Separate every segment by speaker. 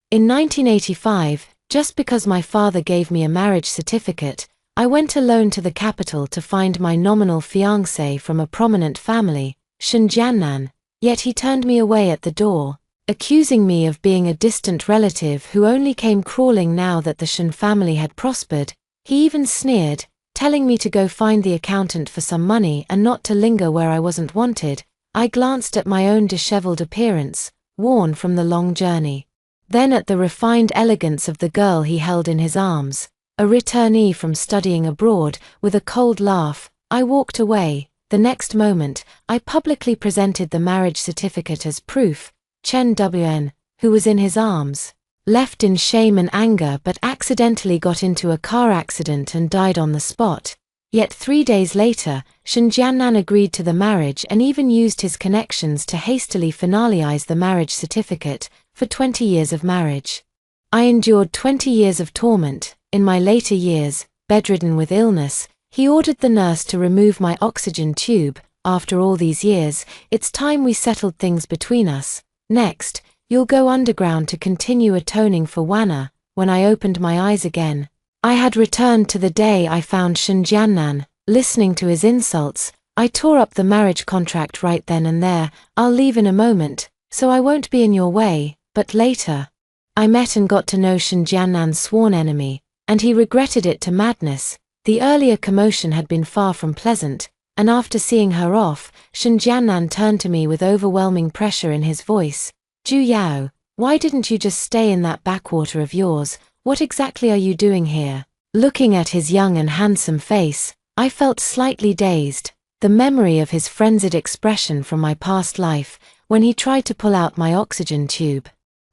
Speaker 1: In 1985, just because my father gave me a marriage certificate, I went alone to the capital to find my nominal fiancé from a prominent family, Shen Jiannan, yet he turned me away at the door, accusing me of being a distant relative who only came crawling now that the Shen family had prospered. He even sneered, telling me to go find the accountant for some money and not to linger where I wasn't wanted. I glanced at my own disheveled appearance, worn from the long journey. Then at the refined elegance of the girl he held in his arms, a returnee from studying abroad. With a cold laugh, I walked away. The next moment, I publicly presented the marriage certificate as proof. Chen Wn, who was in his arms, left in shame and anger but accidentally got into a car accident and died on the spot. Yet 3 days later, Shen Jiannan agreed to the marriage and even used his connections to hastily finalize the marriage certificate. For 20 years of marriage, I endured 20 years of torment. In my later years, bedridden with illness, he ordered the nurse to remove my oxygen tube. After all these years, it's time we settled things between us. Next, you'll go underground to continue atoning for Wana. When I opened my eyes again, I had returned to the day I found Shen Jiannan. Listening to his insults, I tore up the marriage contract right then and there. I'll leave in a moment, so I won't be in your way. But later, I met and got to know Shen Jiannan's sworn enemy, and he regretted it to madness. The earlier commotion had been far from pleasant, and after seeing her off, Shen Jiannan turned to me with overwhelming pressure in his voice. Ju Yao, why didn't you just stay in that backwater of yours? What exactly are you doing here? Looking at his young and handsome face, I felt slightly dazed. The memory of his frenzied expression from my past life, when he tried to pull out my oxygen tube,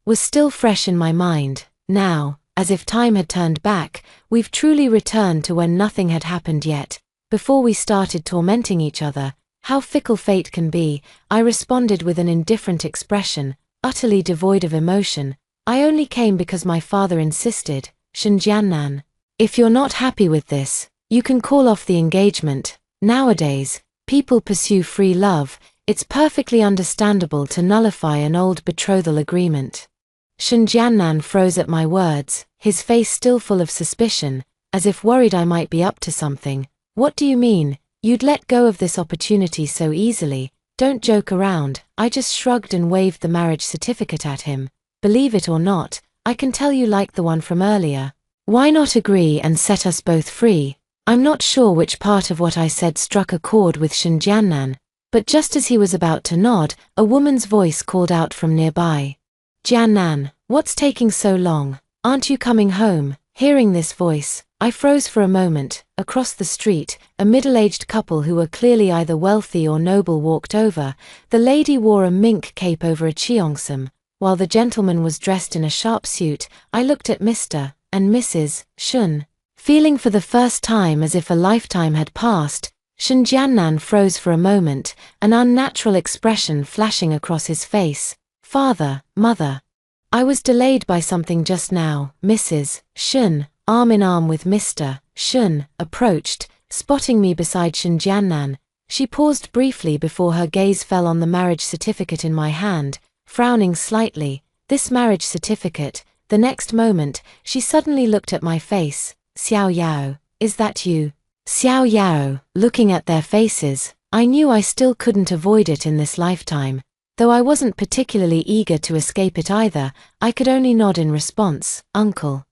Speaker 1: was still fresh in my mind. Now, as if time had turned back, we've truly returned to when nothing had happened yet, before we started tormenting each other. How fickle fate can be, I responded with an indifferent expression, utterly devoid of emotion. I only came because my father insisted. Shen Jiannan, if you're not happy with this, you can call off the engagement. Nowadays, people pursue free love. It's perfectly understandable to nullify an old betrothal agreement. Shen Jiannan froze at my words, his face still full of suspicion, as if worried I might be up to something. What do you mean? You'd let go of this opportunity so easily? Don't joke around. I just shrugged and waved the marriage certificate at him. Believe it or not, I can tell you like the one from earlier. Why not agree and set us both free? I'm not sure which part of what I said struck a chord with Shen Jiannan, but just as he was about to nod, a woman's voice called out from nearby. Jiannan, what's taking so long? Aren't you coming home? Hearing this voice, I froze for a moment. Across the street, a middle-aged couple who were clearly either wealthy or noble walked over. The lady wore a mink cape over a cheongsam, while the gentleman was dressed in a sharp suit. I looked at Mr. and Mrs. Shen, feeling for the first time as if a lifetime had passed. Shen Jiannan froze for a moment, an unnatural expression flashing across his face. Father, mother. I was delayed by something just now. Mrs. Shen, arm in arm with Mr. Shen, approached, spotting me beside Shen Jiannan. She paused briefly before her gaze fell on the marriage certificate in my hand, frowning slightly. This marriage certificate. The next moment, she suddenly looked at my face. Xiao Yao, is that you? Xiao Yao, looking at their faces, I knew I still couldn't avoid it in this lifetime. Though I wasn't particularly eager to escape it either, I could only nod in response. Uncle.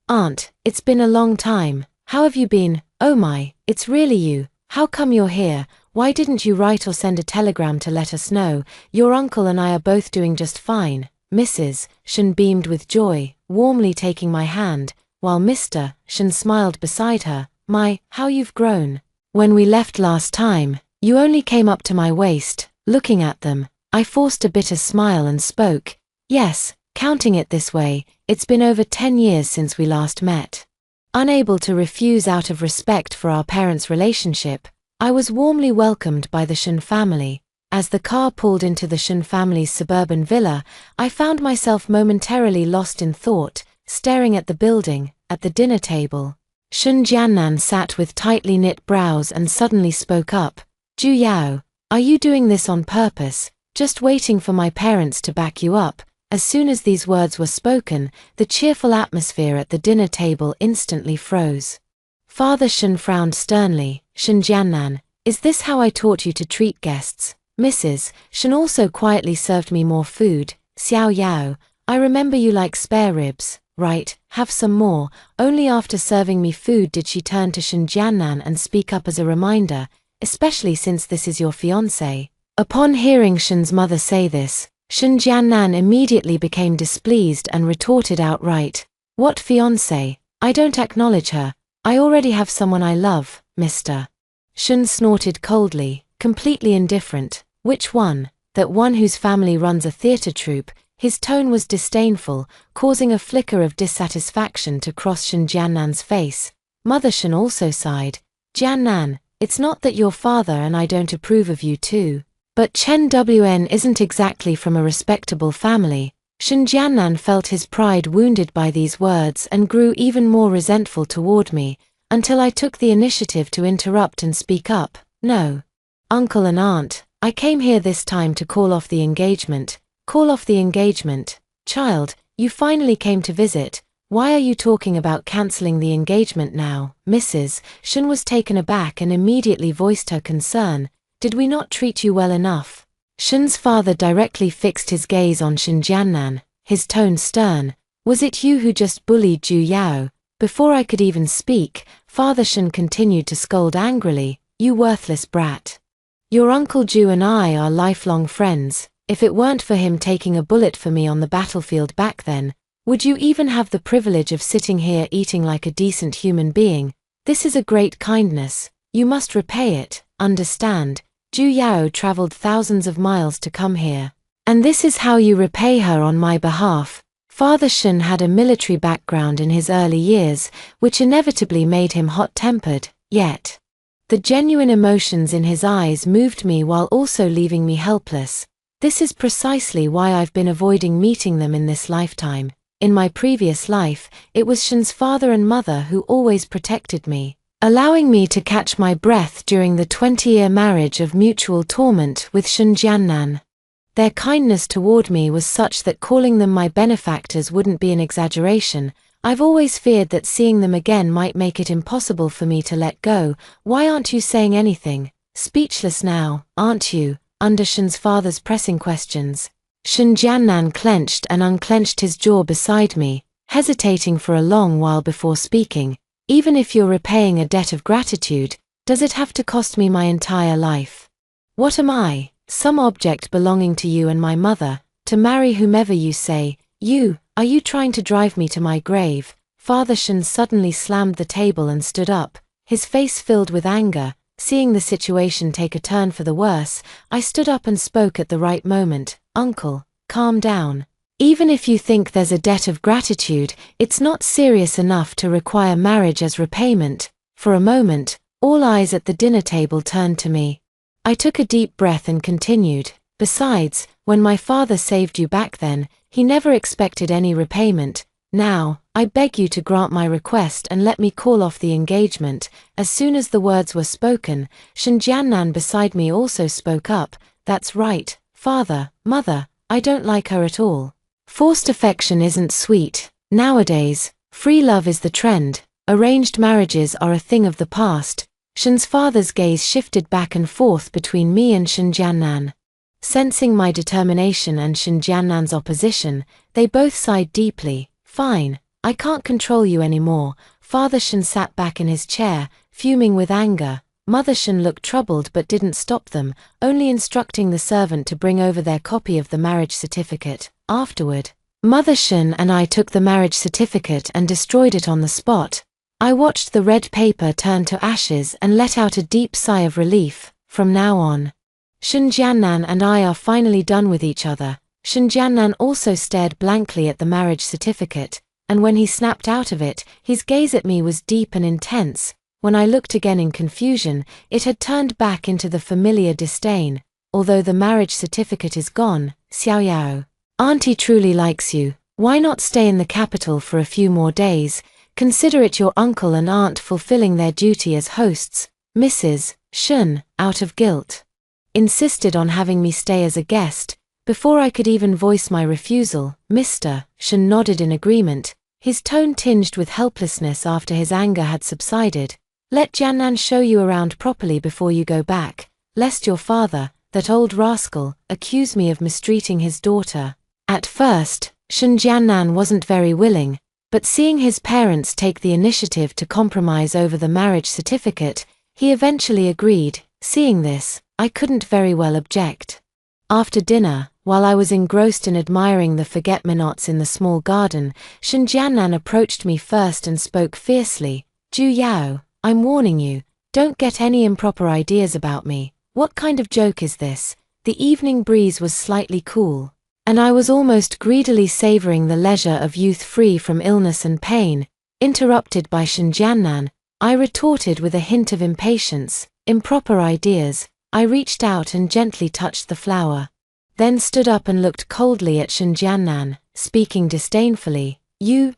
Speaker 1: Aunt, it's been a long time. How have you been? Oh my, it's really you. How come you're here? Why didn't you write or send a telegram to let us know? Your uncle and I are both doing just fine. Mrs. Shen beamed with joy, warmly taking my hand, while Mr. Shen smiled beside her. My, how you've grown. When we left last time, you only came up to my waist. Looking at them, I forced a bitter smile and spoke. Yes, counting it this way, it's been over 10 years since we last met. Unable to refuse out of respect for our parents' relationship, I was warmly welcomed by the Shen family. As the car pulled into the Shen family's suburban villa, I found myself momentarily lost in thought, staring at the building. At the dinner table, Shen Jiannan sat with tightly knit brows and suddenly spoke up. Ju Yao, are you doing this on purpose? Just waiting for my parents to back you up? As soon as these words were spoken, the cheerful atmosphere at the dinner table instantly froze. Father Shen frowned sternly. Shen Jiannan, is this how I taught you to treat guests? Mrs. Shen also quietly served me more food. Xiao Yao, I remember you like spare ribs, right? Have some more. Only after serving me food did she turn to Shen Jiannan and speak up as a reminder, especially since this is your fiancé. Upon hearing Shen's mother say this, Shen Jiannan immediately became displeased and retorted outright, "What fiancé? I don't acknowledge her. I already have someone I love, Mr." Shen snorted coldly, completely indifferent. Which one? That one whose family runs a theater troupe? His tone was disdainful, causing a flicker of dissatisfaction to cross Shen Jiannan's face. Mother Shen also sighed. Jiannan, it's not that your father and I don't approve of you too. But Chen Wn isn't exactly from a respectable family. Shen Jiannan felt his pride wounded by these words and grew even more resentful toward me, until I took the initiative to interrupt and speak up. No. Uncle and aunt, I came here this time to call off the engagement. Call off the engagement? Child, you finally came to visit. Why are you talking about canceling the engagement now? Mrs. Shen was taken aback and immediately voiced her concern. Did we not treat you well enough? Shen's father directly fixed his gaze on Shen Jiannan, his tone stern. Was it you who just bullied Ju Yao? Before I could even speak, Father Shen continued to scold angrily. You worthless brat. Your Uncle Ju and I are lifelong friends. If it weren't for him taking a bullet for me on the battlefield back then, would you even have the privilege of sitting here eating like a decent human being? This is a great kindness. You must repay it, understand? Ju Yao traveled thousands of miles to come here. And this is how you repay her on my behalf. Father Shen had a military background in his early years, which inevitably made him hot-tempered, yet the genuine emotions in his eyes moved me while also leaving me helpless. This is precisely why I've been avoiding meeting them in this lifetime. In my previous life, it was Shen's father and mother who always protected me, allowing me to catch my breath during the 20-year marriage of mutual torment with Shen Jiannan. Their kindness toward me was such that calling them my benefactors wouldn't be an exaggeration. I've always feared that seeing them again might make it impossible for me to let go. Why aren't you saying anything? Speechless now, aren't you? Under Shen's father's pressing questions, Shen Jiannan clenched and unclenched his jaw beside me, hesitating for a long while before speaking. Even if you're repaying a debt of gratitude, does it have to cost me my entire life? What am I? Some object belonging to you and my mother, to marry whomever you say? Are you trying to drive me to my grave? Father Shen suddenly slammed the table and stood up, his face filled with anger. Seeing the situation take a turn for the worse, I stood up and spoke at the right moment. Uncle, calm down. Even if you think there's a debt of gratitude, it's not serious enough to require marriage as repayment. For a moment, all eyes at the dinner table turned to me. I took a deep breath and continued. Besides, when my father saved you back then, he never expected any repayment. Now, I beg you to grant my request and let me call off the engagement. As soon as the words were spoken, Shen Jiannan beside me also spoke up. That's right, father, mother, I don't like her at all. Forced affection isn't sweet. Nowadays, free love is the trend. Arranged marriages are a thing of the past. Shen's father's gaze shifted back and forth between me and Shen Jiannan. Sensing my determination and Shen Jiannan's opposition, they both sighed deeply. Fine, I can't control you anymore. Father Shen sat back in his chair, fuming with anger. Mother Shen looked troubled but didn't stop them, only instructing the servant to bring over their copy of the marriage certificate. Afterward, Mother Shen and I took the marriage certificate and destroyed it on the spot. I watched the red paper turn to ashes and let out a deep sigh of relief. From now on, Shen Jiannan and I are finally done with each other. Shen Jiannan also stared blankly at the marriage certificate, and when he snapped out of it, his gaze at me was deep and intense. When I looked again in confusion, it had turned back into the familiar disdain. Although the marriage certificate is gone, Xiao Yao, Auntie truly likes you. Why not stay in the capital for a few more days? Consider it your uncle and aunt fulfilling their duty as hosts. Mrs. Shen, out of guilt, insisted on having me stay as a guest. Before I could even voice my refusal, Mr. Shen nodded in agreement, his tone tinged with helplessness after his anger had subsided. Let Jiannan show you around properly before you go back, lest your father, that old rascal, accuse me of mistreating his daughter. At first, Shen Jiannan wasn't very willing, but seeing his parents take the initiative to compromise over the marriage certificate, he eventually agreed. Seeing this, I couldn't very well object. After dinner, while I was engrossed in admiring the forget-me-nots in the small garden, Shen Jiannan approached me first and spoke fiercely. Ju Yao, I'm warning you, don't get any improper ideas about me. What kind of joke is this? The evening breeze was slightly cool, and I was almost greedily savoring the leisure of youth free from illness and pain. Interrupted by Shen Jiannan, I retorted with a hint of impatience. Improper ideas. I reached out and gently touched the flower, then stood up and looked coldly at Shen Jiannan, speaking disdainfully. You.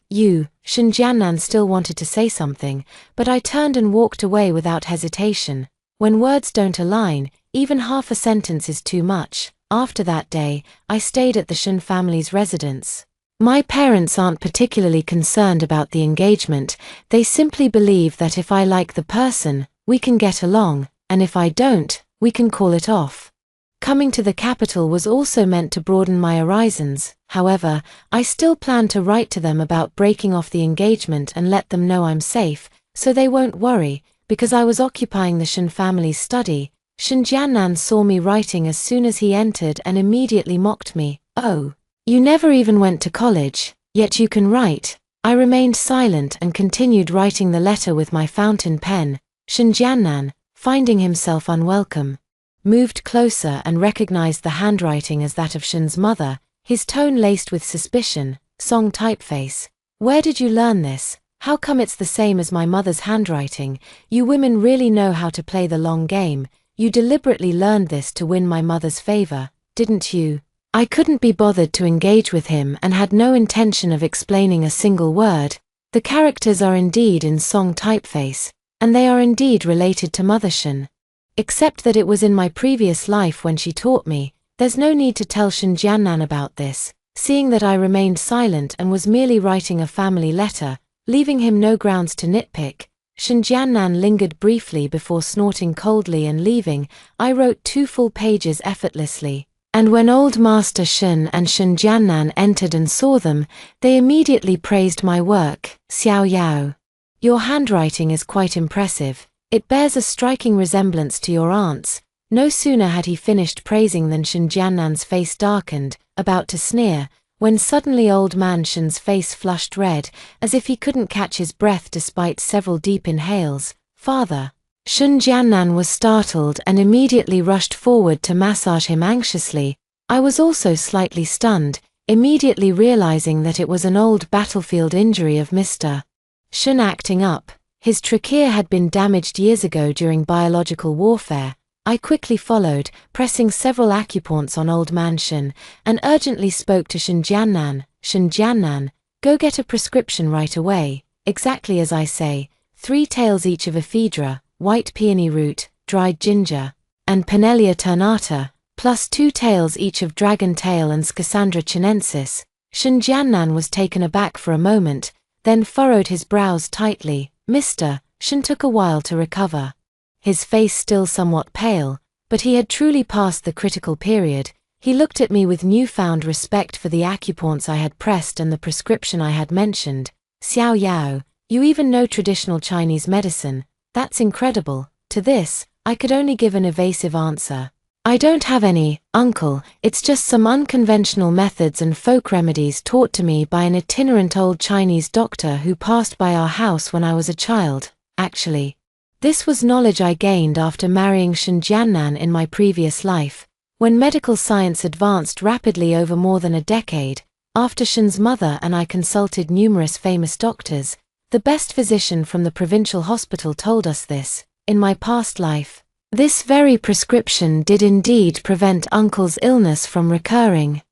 Speaker 1: Shen Jiannan still wanted to say something, but I turned and walked away without hesitation. When words don't align, even half a sentence is too much. After that day, I stayed at the Shen family's residence. My parents aren't particularly concerned about the engagement, they simply believe that if I like the person, we can get along, and if I don't, we can call it off. Coming to the capital was also meant to broaden my horizons. However, I still plan to write to them about breaking off the engagement and let them know I'm safe, so they won't worry. Because I was occupying the Shen family's study, Shen Jiannan saw me writing as soon as he entered and immediately mocked me. Oh, you never even went to college, yet you can write. I remained silent and continued writing the letter with my fountain pen. Shen Jiannan, finding himself unwelcome, moved closer and recognized the handwriting as that of Shen's mother, his tone laced with suspicion. Song typeface. Where did you learn this? How come it's the same as my mother's handwriting? You women really know how to play the long game. You deliberately learned this to win my mother's favor, didn't you? I couldn't be bothered to engage with him and had no intention of explaining a single word. The characters are indeed in Song typeface, and they are indeed related to Mother Shen. Except that it was in my previous life when she taught me. There's no need to tell Shen Jiannan about this, seeing that I remained silent and was merely writing a family letter, leaving him no grounds to nitpick. Shen Jiannan lingered briefly before snorting coldly and leaving. I wrote 2 full pages effortlessly, and when Old Master Shen and Shen Jiannan entered and saw them, they immediately praised my work. Xiao Yao. Your handwriting is quite impressive. It bears a striking resemblance to your aunt's. No sooner had he finished praising than Shen Jiannan's face darkened, about to sneer, when suddenly Old Man Shen's face flushed red, as if he couldn't catch his breath despite several deep inhales. Father. Shen Jiannan was startled and immediately rushed forward to massage him anxiously. I was also slightly stunned, immediately realizing that it was an old battlefield injury of Mr. Shen acting up. His trachea had been damaged years ago during biological warfare. I quickly followed, pressing several acupoints on Old Man Shen, and urgently spoke to Shen Jiannan. Shen Jiannan, go get a prescription right away, exactly as I say, 3 taels each of ephedra, white peony root, dried ginger, and Pinellia ternata, plus 2 taels each of dragon tail and Schisandra chinensis. Shen Jiannan was taken aback for a moment, then furrowed his brows tightly. Mr. Shen took a while to recover. His face still somewhat pale, but he had truly passed the critical period. He looked at me with newfound respect for the acupoints I had pressed and the prescription I had mentioned. Xiao Yao, you even know traditional Chinese medicine. That's incredible. To this, I could only give an evasive answer. I don't have any, uncle, it's just some unconventional methods and folk remedies taught to me by an itinerant old Chinese doctor who passed by our house when I was a child, actually. This was knowledge I gained after marrying Shen Jiannan in my previous life. When medical science advanced rapidly over more than a decade, after Shen's mother and I consulted numerous famous doctors, the best physician from the provincial hospital told us this. In my past life, this very prescription did indeed prevent uncle's illness from recurring.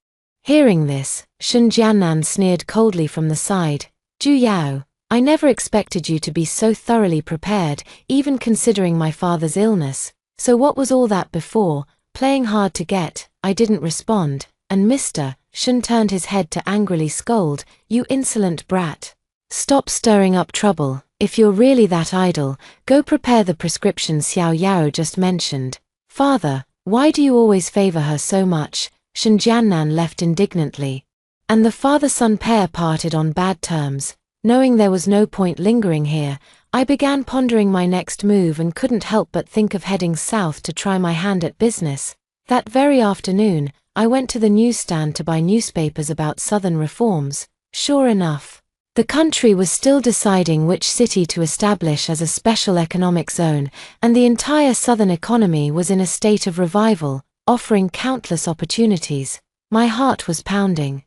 Speaker 1: Hearing this, Shen Jiannan sneered coldly from the side. Ju Yao, I never expected you to be so thoroughly prepared, even considering my father's illness. So what was all that before? Playing hard to get? I didn't respond. and Mr. Shen turned his head to angrily scold, "You insolent brat. Stop stirring up trouble. If you're really that idle, go prepare the prescription Xiao Yao just mentioned." "Father, why do you always favor her so much?" Shen Jiannan left indignantly. And the father-son pair parted on bad terms. Knowing there was no point lingering here, I began pondering my next move and couldn't help but think of heading south to try my hand at business. That very afternoon, I went to the newsstand to buy newspapers about Southern reforms. Sure enough, the country was still deciding which city to establish as a special economic zone, and the entire Southern economy was in a state of revival, offering countless opportunities. My heart was pounding,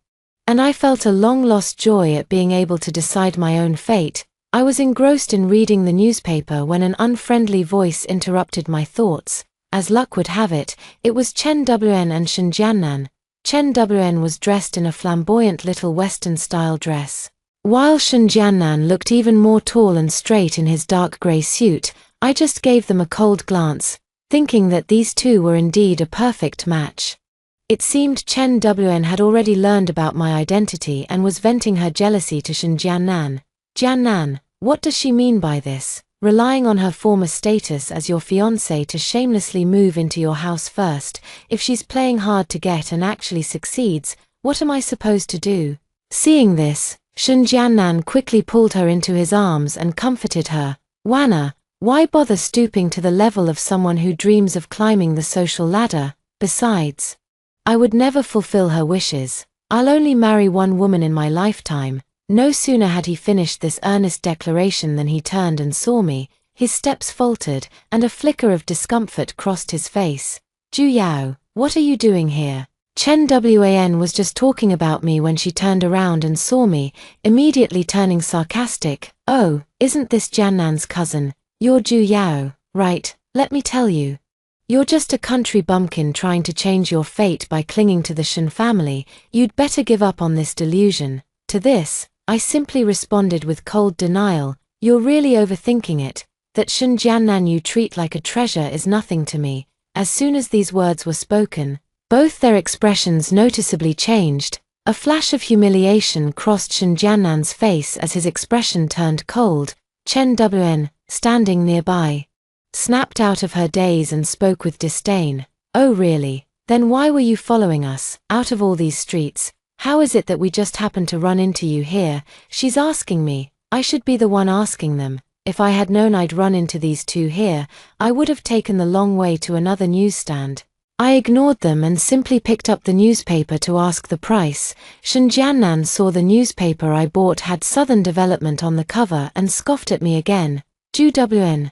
Speaker 1: and I felt a long-lost joy at being able to decide my own fate. I was engrossed in reading the newspaper when an unfriendly voice interrupted my thoughts. As luck would have it, it was Chen Wn and Shen Jiannan. Chen Wn was dressed in a flamboyant little Western-style dress, while Shen Jiannan looked even more tall and straight in his dark grey suit. I just gave them a cold glance, thinking that these two were indeed a perfect match. It seemed Chen Wn had already learned about my identity and was venting her jealousy to Shen Jiannan. "Jiannan, what does she mean by this? Relying on her former status as your fiancé to shamelessly move into your house first. If she's playing hard to get and actually succeeds, what am I supposed to do?" Seeing this, Shen Jiannan quickly pulled her into his arms and comforted her. "Wanna, why bother stooping to the level of someone who dreams of climbing the social ladder? Besides, I would never fulfill her wishes. I'll only marry one woman in my lifetime." No sooner had he finished this earnest declaration than he turned and saw me. His steps faltered, and a flicker of discomfort crossed his face. "Ju Yao, what are you doing here?" Chen Wan was just talking about me when she turned around and saw me, immediately turning sarcastic. "Oh, isn't this Jiannan's cousin? You're Ju Yao, right? Let me tell you. You're just a country bumpkin trying to change your fate by clinging to the Shen family. You'd better give up on this delusion." To this, I simply responded with cold denial. "You're really overthinking it. That Shen Jiannan you treat like a treasure is nothing to me." As soon as these words were spoken, both their expressions noticeably changed. A flash of humiliation crossed Shen Jiannan's face as his expression turned cold. Chen Wn, standing nearby, snapped out of her daze and spoke with disdain. "Oh really? Then why were you following us, out of all these streets? How is it that we just happened to run into you here?" She's asking me. I should be the one asking them. If I had known I'd run into these two here, I would have taken the long way to another newsstand. I ignored them and simply picked up the newspaper to ask the price. Shen Jiannan saw the newspaper I bought had Southern Development on the cover and scoffed at me again. "Ju Wn,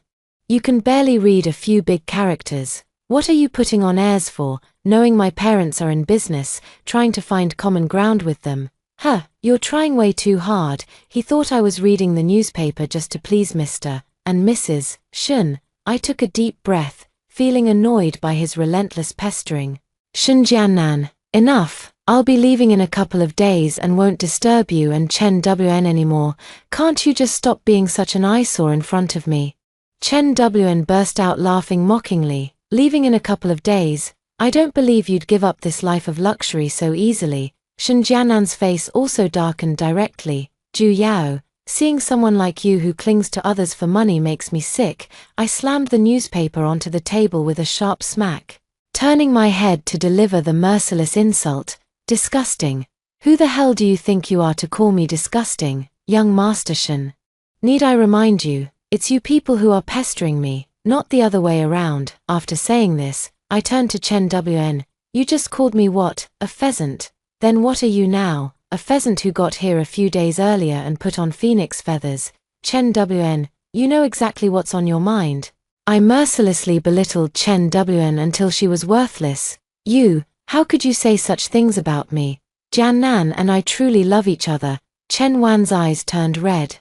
Speaker 1: you can barely read a few big characters. What are you putting on airs for, knowing my parents are in business, trying to find common ground with them?" "Huh, you're trying way too hard." He thought I was reading the newspaper just to please Mr. and Mrs. Shen. I took a deep breath, feeling annoyed by his relentless pestering. "Shen Jiannan, enough. I'll be leaving in a couple of days and won't disturb you and Chen Wn anymore. Can't you just stop being such an eyesore in front of me?" Chen Wn burst out laughing mockingly. "Leaving in a couple of days? I don't believe you'd give up this life of luxury so easily." Shen Jiannan's face also darkened directly. "Ju Yao, seeing someone like you who clings to others for money makes me sick." I slammed the newspaper onto the table with a sharp smack, turning my head to deliver the merciless insult. "Disgusting. Who the hell do you think you are to call me disgusting, young Master Shen? Need I remind you, it's you people who are pestering me, not the other way around." After saying this, I turned to Chen Wn. "You just called me what, a pheasant? Then what are you now, a pheasant who got here a few days earlier and put on phoenix feathers?" "Chen Wn, you know exactly what's on your mind." I mercilessly belittled Chen Wn until she was worthless. "You, how could you say such things about me? Jiannan and I truly love each other." Chen Wan's eyes turned red,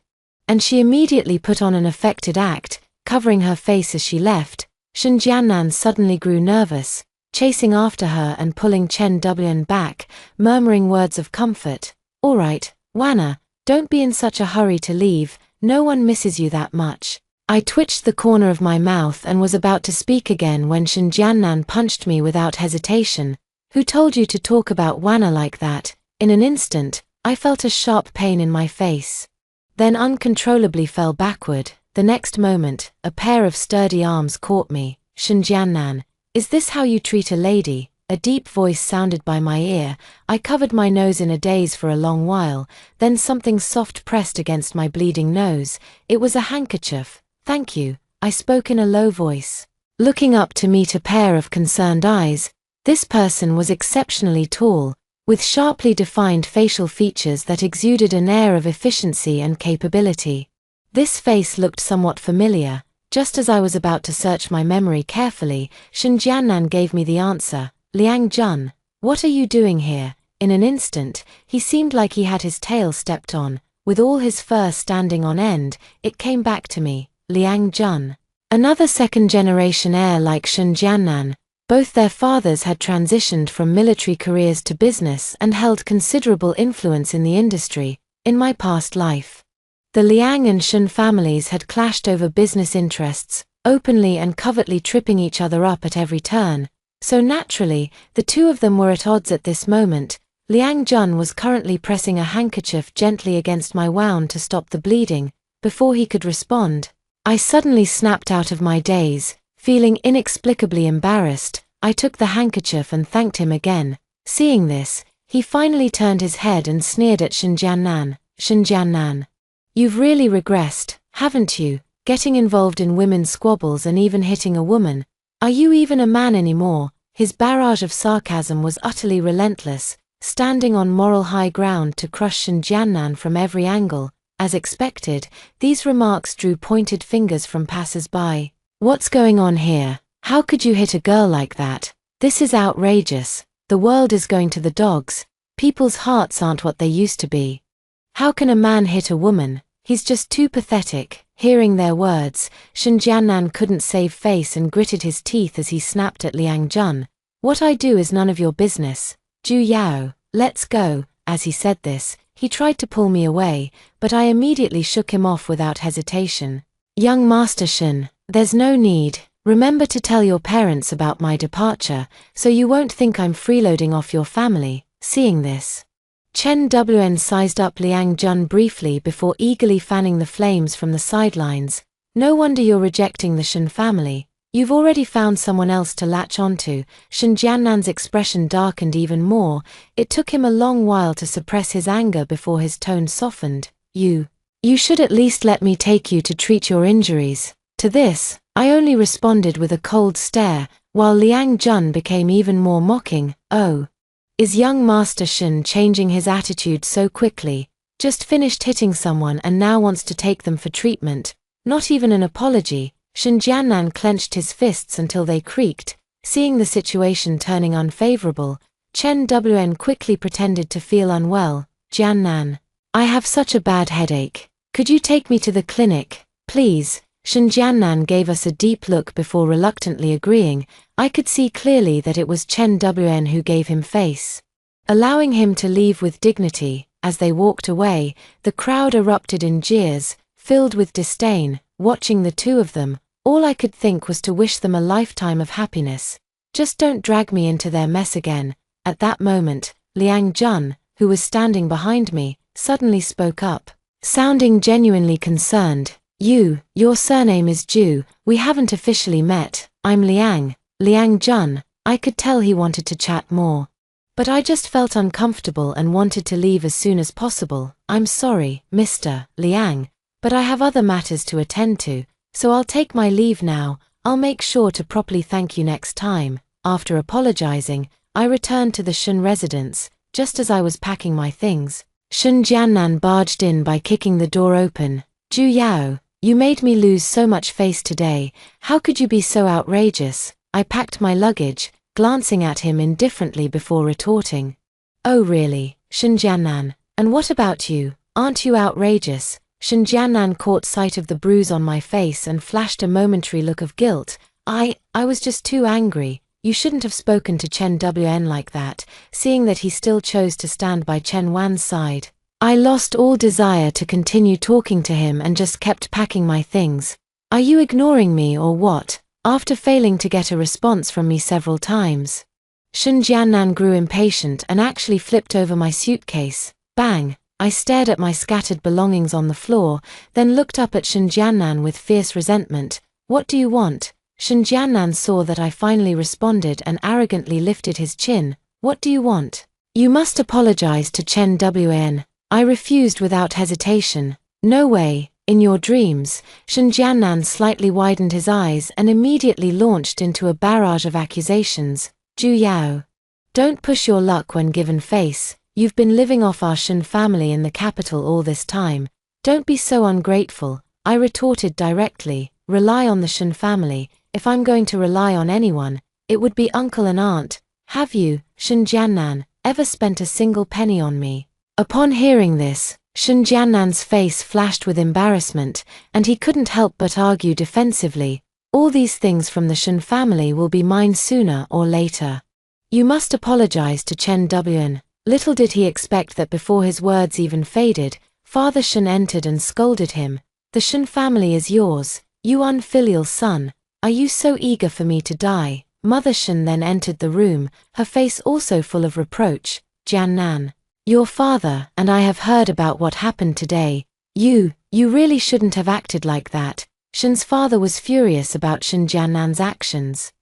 Speaker 1: and she immediately put on an affected act, covering her face as she left. Shen Jiannan suddenly grew nervous, chasing after her and pulling Chen Wn back, murmuring words of comfort. "All right, Wanna, don't be in such a hurry to leave. No one misses you that much." I twitched the corner of my mouth and was about to speak again when Shen Jiannan punched me without hesitation. Who told you to talk about Wanna like that? In an instant, I felt a sharp pain in my face. Then uncontrollably fell backward. The next moment, a pair of sturdy arms caught me. Shenjiannan, is this how you treat a lady? A deep voice sounded by my ear. I covered my nose in a daze for a long while, then something soft pressed against my bleeding nose. It was a handkerchief. Thank you, I spoke in a low voice. Looking up to meet a pair of concerned eyes, this person was exceptionally tall, with sharply defined facial features that exuded an air of efficiency and capability. This face looked somewhat familiar. Just as I was about to search my memory carefully, Shenjiannan gave me the answer. Liang Jun, what are you doing here? In an instant, he seemed like he had his tail stepped on. With all his fur standing on end, it came back to me. Liang Jun. Another second-generation heir like Shenjiannan. Both their fathers had transitioned from military careers to business and held considerable influence in the industry. In my past life, the Liang and Shun families had clashed over business interests, openly and covertly tripping each other up at every turn. So naturally, the two of them were at odds at this moment. Liang Jun was currently pressing a handkerchief gently against my wound to stop the bleeding. Before he could respond, I suddenly snapped out of my daze. Feeling inexplicably embarrassed, I took the handkerchief and thanked him again. Seeing this, he finally turned his head and sneered at Shenjiannan. Shenjiannan, you've really regressed, haven't you? Getting involved in women's squabbles and even hitting a woman. Are you even a man anymore? His barrage of sarcasm was utterly relentless, standing on moral high ground to crush Shenjiannan from every angle. As expected, these remarks drew pointed fingers from passers-by. What's going on here? How could you hit a girl like that? This is outrageous. The world is going to the dogs. People's hearts aren't what they used to be. How can a man hit a woman? He's just too pathetic. Hearing their words, Shenjiannan couldn't save face and gritted his teeth as he snapped at Liang Jun. What I do is none of your business. Ju Yao, let's go. As he said this, he tried to pull me away, but I immediately shook him off without hesitation. Young Master Shen, there's no need. Remember to tell your parents about my departure, so you won't think I'm freeloading off your family. Seeing this, Chen Wn sized up Liang Jun briefly before eagerly fanning the flames from the sidelines. No wonder you're rejecting the Shen family. You've already found someone else to latch onto. Shenjiannan's expression darkened even more. It took him a long while to suppress his anger before his tone softened. You should at least let me take you to treat your injuries. To this, I only responded with a cold stare, while Liang Jun became even more mocking. Oh. Is young Master Shen changing his attitude so quickly? Just finished hitting someone and now wants to take them for treatment. Not even an apology. Shenjiannan clenched his fists until they creaked. Seeing the situation turning unfavorable, Chen Wn quickly pretended to feel unwell. Jiannan, I have such a bad headache. Could you take me to the clinic, please? Shenjiannan gave us a deep look before reluctantly agreeing. I could see clearly that it was Chen Wn who gave him face. Allowing him to leave with dignity, as they walked away, the crowd erupted in jeers, filled with disdain. Watching the two of them, all I could think was to wish them a lifetime of happiness. Just don't drag me into their mess again. At that moment, Liang Jun, who was standing behind me, suddenly spoke up, sounding genuinely concerned. Your surname is Ju. We haven't officially met. I'm Liang. Liang Jun. I could tell he wanted to chat more. But I just felt uncomfortable and wanted to leave as soon as possible. I'm sorry, Mr. Liang, but I have other matters to attend to, so I'll take my leave now. I'll make sure to properly thank you next time. After apologizing, I returned to the Shun residence. Just as I was packing my things, Shenjiannan barged in by kicking the door open. Ju Yao, you made me lose so much face today. How could you be so outrageous? I packed my luggage, glancing at him indifferently before retorting. Oh really, Shenjiannan, and what about you? Aren't you outrageous? Shenjiannan caught sight of the bruise on my face and flashed a momentary look of guilt. I was just too angry. You shouldn't have spoken to Chen Wn like that, seeing that he still chose to stand by Chen Wan's side. I lost all desire to continue talking to him and just kept packing my things. Are you ignoring me or what? After failing to get a response from me several times, Shun Jiannan grew impatient and actually flipped over my suitcase. Bang! I stared at my scattered belongings on the floor, then looked up at Shun Jiannan with fierce resentment. What do you want? Shun Jiannan saw that I finally responded and arrogantly lifted his chin. What do you want? You must apologize to Chen Wan. I refused without hesitation. No way. In your dreams. Shun Jiannan slightly widened his eyes and immediately launched into a barrage of accusations. Zhu Yao. Don't push your luck when given face. You've been living off our Shun family in the capital all this time. Don't be so ungrateful, I retorted directly. Rely on the Shun family. If I'm going to rely on anyone, it would be uncle and aunt. Have you, Shun Jiannan, ever spent a single penny on me? Upon hearing this, Shun Jiannan's face flashed with embarrassment, and he couldn't help but argue defensively. All these things from the Shun family will be mine sooner or later. You must apologize to Chen Wan. Little did he expect that before his words even faded, Father Shun entered and scolded him. The Shun family is yours, you unfilial son. Are you so eager for me to die? Mother Shun then entered the room, her face also full of reproach. Jiannan. Your father and I have heard about what happened today. You really shouldn't have acted like that. Shun's father was furious about Shun Jiannan's actions.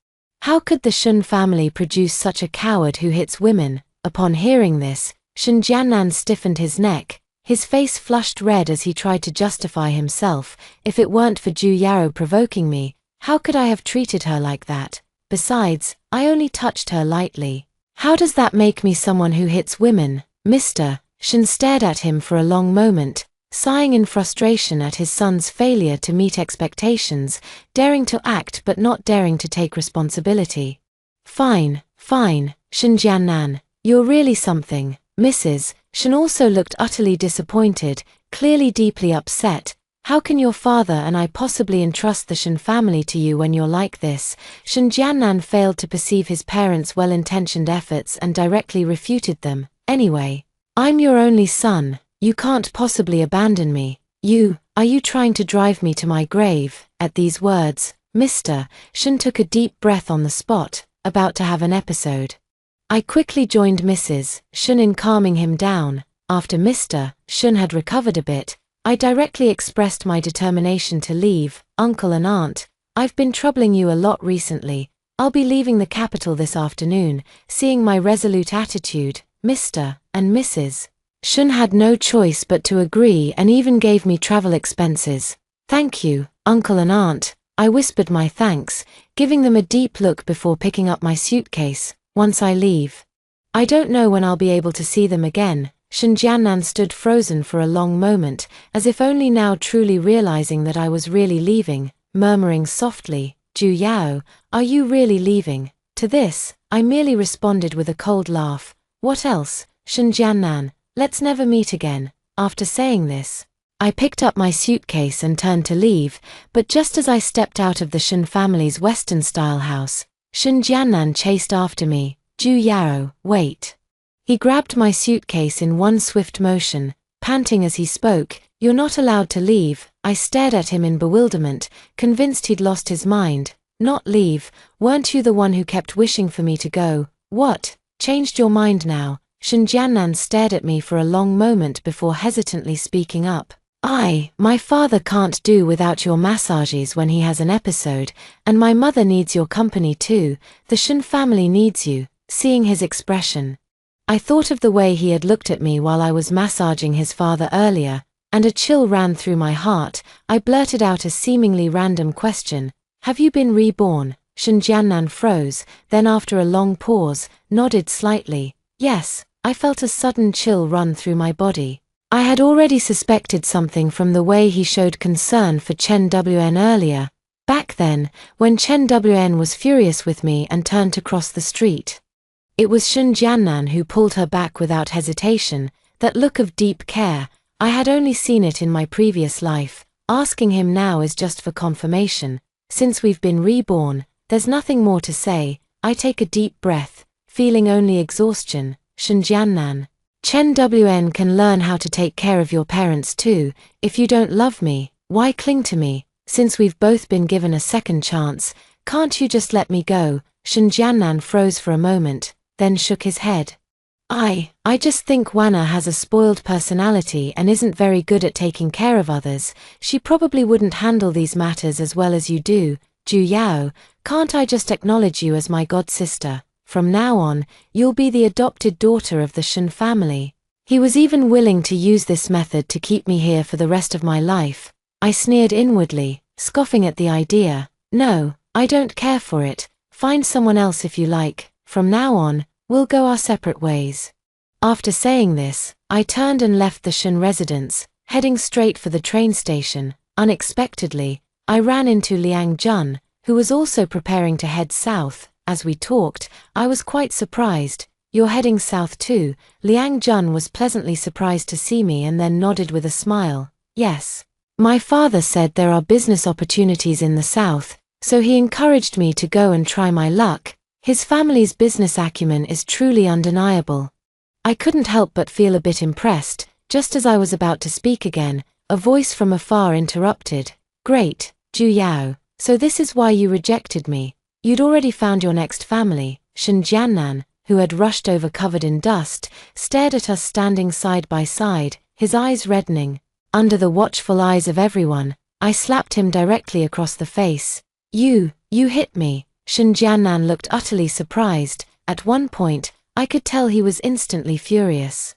Speaker 1: How could the Shun family produce such a coward who hits women? Upon hearing this, Shun Jiannan stiffened his neck. His face flushed red as he tried to justify himself. If it weren't for Zhu Yao provoking me, how could I have treated her like that? Besides, I only touched her lightly. How does that make me someone who hits women? Mister, Shun stared at him for a long moment, sighing in frustration at his son's failure to meet expectations, daring to act but not daring to take responsibility. Fine, Shun Jiannan, you're really something. Mrs. Shun also looked utterly disappointed, clearly deeply upset. How can your father and I possibly entrust the Shun family to you when you're like this? Shun Jiannan failed to perceive his parents' well-intentioned efforts and directly refuted them. Anyway, I'm your only son. You can't possibly abandon me. Are you trying to drive me to my grave? At these words, Mr. Shun took a deep breath on the spot, about to have an episode. I quickly joined Mrs. Shun in calming him down. After Mr. Shun had recovered a bit, I directly expressed my determination to leave. Uncle and aunt, I've been troubling you a lot recently. I'll be leaving the capital this afternoon. Seeing my resolute attitude, Mr. and Mrs. Shun had no choice but to agree and even gave me travel expenses. Thank you, uncle and aunt. I whispered my thanks, giving them a deep look before picking up my suitcase. Once I leave, I don't know when I'll be able to see them again. Shun Jiannan stood frozen for a long moment, as if only now truly realizing that I was really leaving, murmuring softly, Zhu Yao, are you really leaving? To this, I merely responded with a cold laugh. What else? Shun Jiannan, let's never meet again. After saying this, I picked up my suitcase and turned to leave, but just as I stepped out of the Shun family's Western-style house, Shun Jiannan chased after me. Zhu Yao, wait. He grabbed my suitcase in one swift motion, panting as he spoke. You're not allowed to leave. I stared at him in bewilderment, convinced he'd lost his mind. Not leave? Weren't you the one who kept wishing for me to go? What? Changed your mind now? Shun Jiannan stared at me for a long moment before hesitantly speaking up. My father can't do without your massages when he has an episode, and my mother needs your company too. The Shun family needs you. Seeing his expression, I thought of the way he had looked at me while I was massaging his father earlier, and a chill ran through my heart. I blurted out a seemingly random question. Have you been reborn? Shun Jiannan froze, then after a long pause, nodded slightly. Yes. I felt a sudden chill run through my body. I had already suspected something from the way he showed concern for Chen Wan earlier. Back then, when Chen Wan was furious with me and turned to cross the street. It was Shun Jiannan who pulled her back without hesitation, that look of deep care. I had only seen it in my previous life. Asking him now is just for confirmation. Since we've been reborn, there's nothing more to say. I take a deep breath, feeling only exhaustion. Shun Jiannan, Chen Wan can learn how to take care of your parents too. If you don't love me, why cling to me? Since we've both been given a second chance, can't you just let me go? Shun Jiannan froze for a moment, then shook his head. I just think Wanna has a spoiled personality and isn't very good at taking care of others. She probably wouldn't handle these matters as well as you do. Ju Yao, can't I just acknowledge you as my god sister? From now on, you'll be the adopted daughter of the Shen family. He was even willing to use this method to keep me here for the rest of my life. I sneered inwardly, scoffing at the idea. No, I don't care for it. Find someone else if you like. From now on, we'll go our separate ways. After saying this, I turned and left the Shen residence, heading straight for the train station. Unexpectedly, I ran into Liang Jun, who was also preparing to head south. As we talked, I was quite surprised. You're heading south too? Liang Jun was pleasantly surprised to see me and then nodded with a smile. Yes. My father said there are business opportunities in the south, so he encouraged me to go and try my luck. His family's business acumen is truly undeniable. I couldn't help but feel a bit impressed. Just as I was about to speak again, a voice from afar interrupted. Great, Ju Yao, so this is why you rejected me. You'd already found your next family. Shen Jiannan, who had rushed over covered in dust, stared at us standing side by side, his eyes reddening. Under the watchful eyes of everyone, I slapped him directly across the face. You hit me. Shen Jiannan looked utterly surprised. At one point, I could tell he was instantly furious.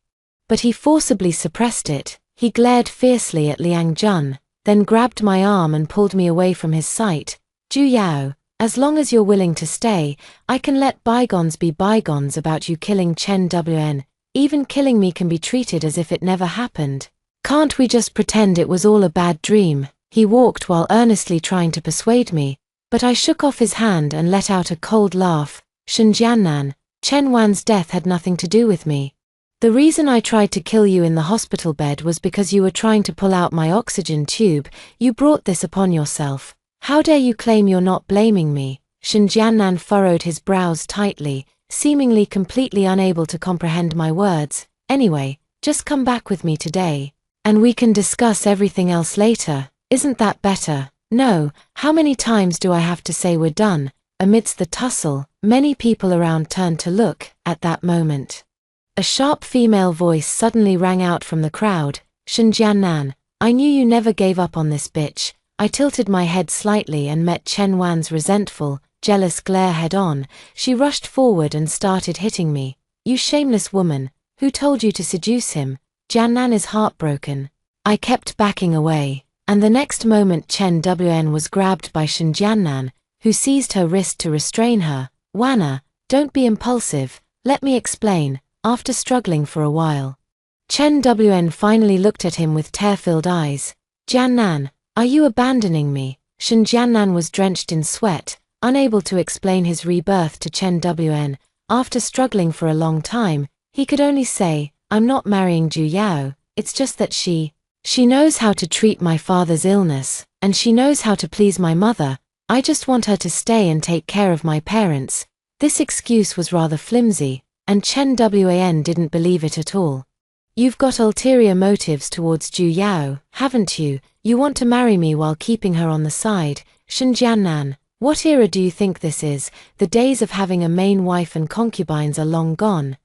Speaker 1: But he forcibly suppressed it. He glared fiercely at Liang Jun, then grabbed my arm and pulled me away from his sight. Ju Yao, as long as you're willing to stay, I can let bygones be bygones about you killing Chen Wn. Even killing me can be treated as if it never happened. Can't we just pretend it was all a bad dream? He walked while earnestly trying to persuade me, but I shook off his hand and let out a cold laugh. Shen Jiannan, Chen Wan's death had nothing to do with me. The reason I tried to kill you in the hospital bed was because you were trying to pull out my oxygen tube. You brought this upon yourself. How dare you claim you're not blaming me? Shen Jiannan furrowed his brows tightly, seemingly completely unable to comprehend my words. Anyway, just come back with me today, and we can discuss everything else later. Isn't that better? No, how many times do I have to say we're done? Amidst the tussle, many people around turned to look. At that moment, a sharp female voice suddenly rang out from the crowd. Shen Jiannan, I knew you never gave up on this bitch. I tilted my head slightly and met Chen Wan's resentful, jealous glare head-on. She rushed forward and started hitting me. You shameless woman, who told you to seduce him? Jiannan is heartbroken. I kept backing away, and the next moment Chen Wn was grabbed by Shen Jiannan, who seized her wrist to restrain her. Wanna, don't be impulsive, let me explain. After struggling for a while, Chen Wn finally looked at him with tear-filled eyes. Jiannan, are you abandoning me? Shen Jiannan was drenched in sweat, unable to explain his rebirth to Chen Wn. After struggling for a long time, he could only say, I'm not marrying Ju Yao, it's just that she knows how to treat my father's illness, and she knows how to please my mother. I just want her to stay and take care of my parents. This excuse was rather flimsy, and Chen Wan didn't believe it at all. You've got ulterior motives towards Ju Yao, haven't you? You want to marry me while keeping her on the side. Shen Jiannan, what era do you think this is? The days of having a main wife and concubines are long gone.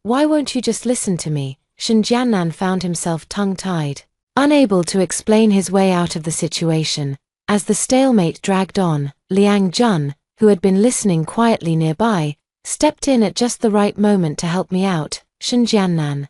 Speaker 1: Why won't you just listen to me? Shen Jiannan found himself tongue-tied, unable to explain his way out of the situation. As the stalemate dragged on, Liang Jun, who had been listening quietly nearby, stepped in at just the right moment to help me out. Shen Jiannan,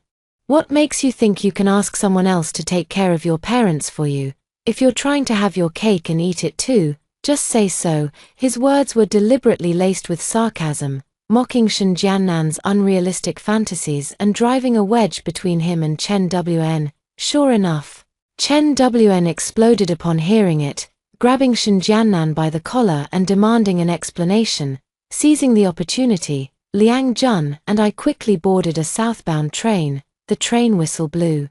Speaker 1: what makes you think you can ask someone else to take care of your parents for you? If you're trying to have your cake and eat it too, just say so. His words were deliberately laced with sarcasm, mocking Shen Jiannan's unrealistic fantasies and driving a wedge between him and Chen Wn. Sure enough, Chen Wn exploded upon hearing it, grabbing Shen Jiannan by the collar and demanding an explanation. Seizing the opportunity, Liang Jun and I quickly boarded a southbound train. The train whistle blew,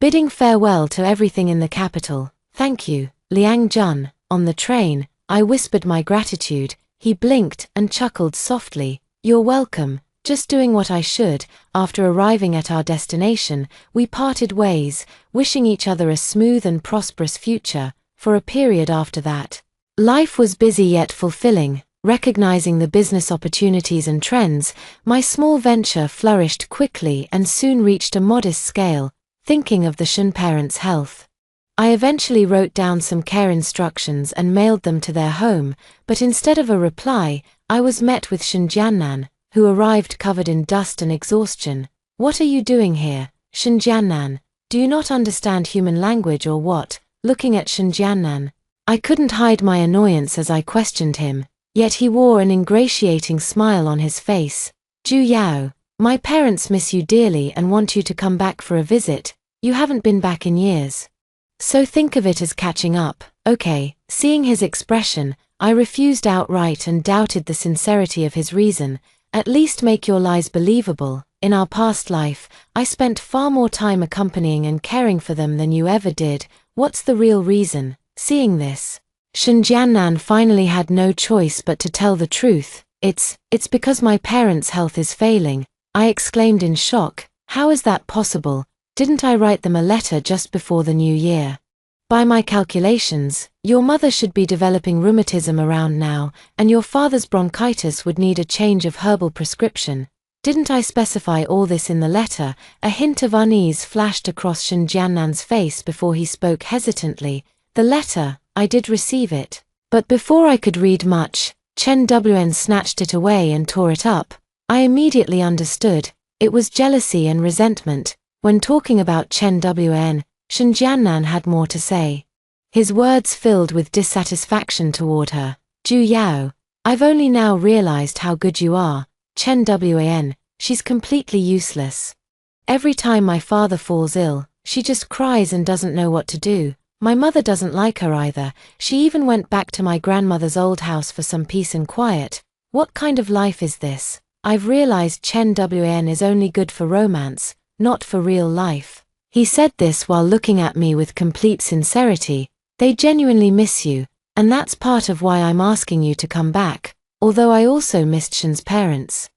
Speaker 1: bidding farewell to everything in the capital. Thank you, Liang Jun. On the train, I whispered my gratitude. He blinked and chuckled softly. You're welcome, just doing what I should. After arriving at our destination, we parted ways, wishing each other a smooth and prosperous future. For a period after that, life was busy yet fulfilling. Recognizing the business opportunities and trends, my small venture flourished quickly and soon reached a modest scale, thinking of the Shun parents' health. I eventually wrote down some care instructions and mailed them to their home, but instead of a reply, I was met with Shun Jiannan, who arrived covered in dust and exhaustion. "What are you doing here, Shun Jiannan? Do you not understand human language or what?" Looking at Shun Jiannan, I couldn't hide my annoyance as I questioned him, yet he wore an ingratiating smile on his face. "Ju Yao, my parents miss you dearly and want you to come back for a visit. You haven't been back in years. So think of it as catching up, okay?" Seeing his expression, I refused outright and doubted the sincerity of his reason. "At least make your lies believable. In our past life, I spent far more time accompanying and caring for them than you ever did. What's the real reason?" Seeing this, Shun Jiannan finally had no choice but to tell the truth. It's because my parents' health is failing," I exclaimed in shock. "How is that possible? Didn't I write them a letter just before the new year? By my calculations, your mother should be developing rheumatism around now, and your father's bronchitis would need a change of herbal prescription. Didn't I specify all this in the letter?" A hint of unease flashed across Shun Jiannan's face before he spoke hesitantly. "The letter, I did receive it. But before I could read much, Chen Wn snatched it away and tore it up. I immediately understood. It was jealousy and resentment." When talking about Chen Wn, Shun Jiannan had more to say. His words filled with dissatisfaction toward her. "Ju Yao, I've only now realized how good you are. Chen Wn, she's completely useless. Every time my father falls ill, she just cries and doesn't know what to do. My mother doesn't like her either. She even went back to my grandmother's old house for some peace and quiet. What kind of life is this? I've realized Chen Wn is only good for romance, not for real life." He said this while looking at me with complete sincerity. "They genuinely miss you, and that's part of why I'm asking you to come back, although I also missed Shun's parents.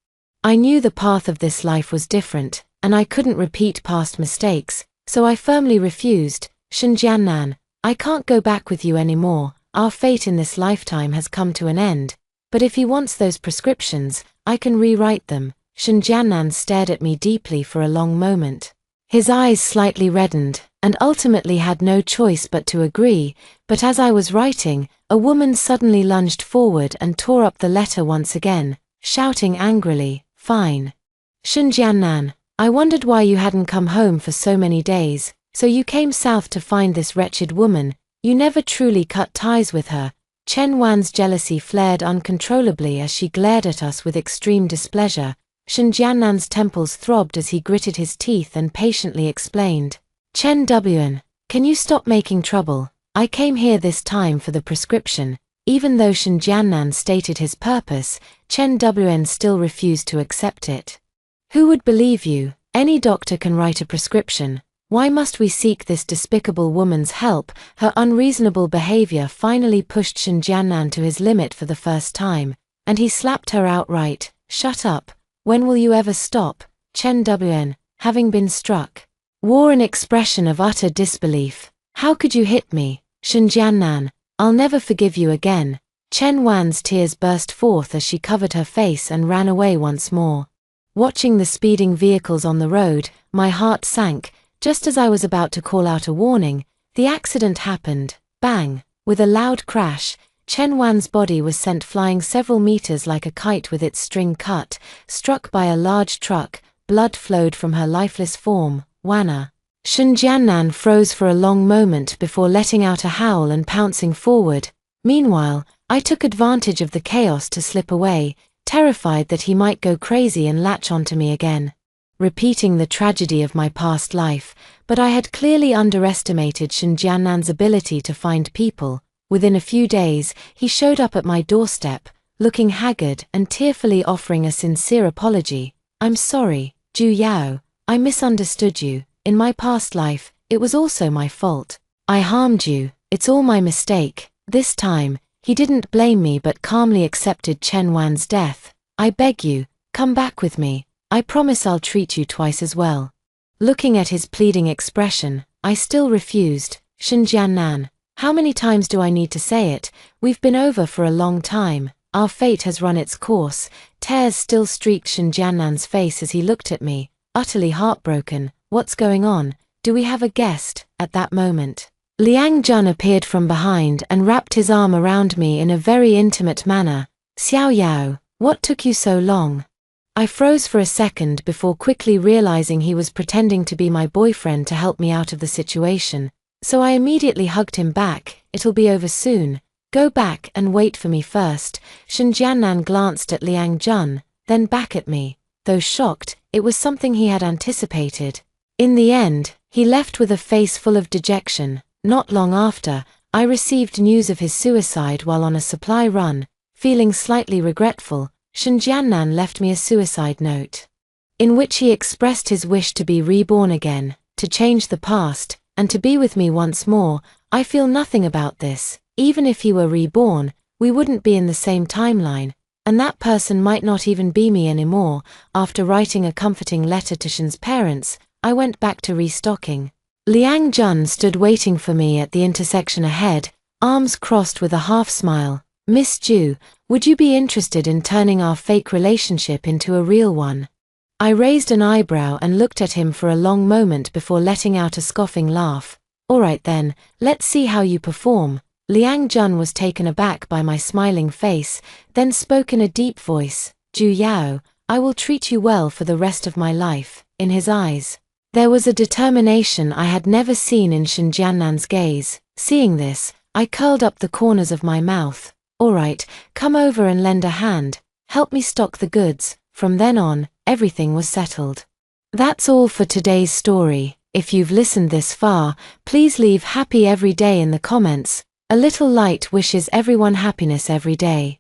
Speaker 1: I knew the path of this life was different, and I couldn't repeat past mistakes, so I firmly refused. Shun Jiannan, I can't go back with you anymore. Our fate in this lifetime has come to an end. But if he wants those prescriptions, I can rewrite them." Shun Jiannan stared at me deeply for a long moment. His eyes slightly reddened, and ultimately had no choice but to agree. But as I was writing, a woman suddenly lunged forward and tore up the letter once again, shouting angrily, "Fine. Shun Jiannan, I wondered why you hadn't come home for so many days. So you came south to find this wretched woman. You never truly cut ties with her." Chen Wan's jealousy flared uncontrollably as she glared at us with extreme displeasure. Shun Jiannan's temples throbbed as he gritted his teeth and patiently explained. "Chen Wn, can you stop making trouble? I came here this time for the prescription." Even though Shun Jiannan stated his purpose, Chen Wn still refused to accept it. "Who would believe you? Any doctor can write a prescription. Why must we seek this despicable woman's help?" Her unreasonable behavior finally pushed Shun Jiannan to his limit for the first time, and he slapped her outright. "Shut up. When will you ever stop?" Chen Wn, having been struck, wore an expression of utter disbelief. "How could you hit me? Shun Jiannan, I'll never forgive you again." Chen Wan's tears burst forth as she covered her face and ran away once more. Watching the speeding vehicles on the road, my heart sank. Just as I was about to call out a warning, the accident happened. Bang! With a loud crash, Chen Wan's body was sent flying several meters like a kite with its string cut. Struck by a large truck, blood flowed from her lifeless form. "Wanna." Shun Jiannan froze for a long moment before letting out a howl and pouncing forward. Meanwhile, I took advantage of the chaos to slip away, terrified that he might go crazy and latch onto me again, repeating the tragedy of my past life. But I had clearly underestimated Shun Jiannan's ability to find people. Within a few days, he showed up at my doorstep, looking haggard and tearfully offering a sincere apology. "I'm sorry, Ju Yao, I misunderstood you. In my past life, it was also my fault. I harmed you, it's all my mistake." This time, he didn't blame me but calmly accepted Chen Wan's death. "I beg you, come back with me. I promise I'll treat you twice as well." Looking at his pleading expression, I still refused. "Shun Jiannan, how many times do I need to say it? We've been over for a long time. our fate has run its course." Tears still streaked Shin Jiannan's face as he looked at me, utterly heartbroken. "What's going on? Do we have a guest?" At that moment, Liang Jun appeared from behind and wrapped his arm around me in a very intimate manner. "Xiao Yao, what took you so long?" I froze for a second before quickly realizing he was pretending to be my boyfriend to help me out of the situation, so I immediately hugged him back. "It'll be over soon. Go back and wait for me first." Shin Jiannan glanced at Liang Jun, then back at me. Though shocked, it was something he had anticipated. In the end, he left with a face full of dejection. Not long after, I received news of his suicide while on a supply run. Feeling slightly regretful, Shin Jiannan left me a suicide note, in which he expressed his wish to be reborn again, to change the past, and to be with me once more. I feel nothing about this. Even if he were reborn, we wouldn't be in the same timeline, and that person might not even be me anymore. After writing a comforting letter to Shin's parents, I went back to restocking. Liang Jun stood waiting for me at the intersection ahead, arms crossed with a half-smile. "Miss Ju, would you be interested in turning our fake relationship into a real one?" I raised an eyebrow and looked at him for a long moment before letting out a scoffing laugh. "All right then, let's see how you perform." Liang Jun was taken aback by my smiling face, then spoke in a deep voice. "Ju Yao, I will treat you well for the rest of my life." In his eyes, there was a determination I had never seen in Shin Jiannan's gaze. Seeing this, I curled up the corners of my mouth. "All right, come over and lend a hand. Help me stock the goods." From then on, everything was settled. That's all for today's story. If you've listened this far, please leave happy every day in the comments. A little light wishes everyone happiness every day.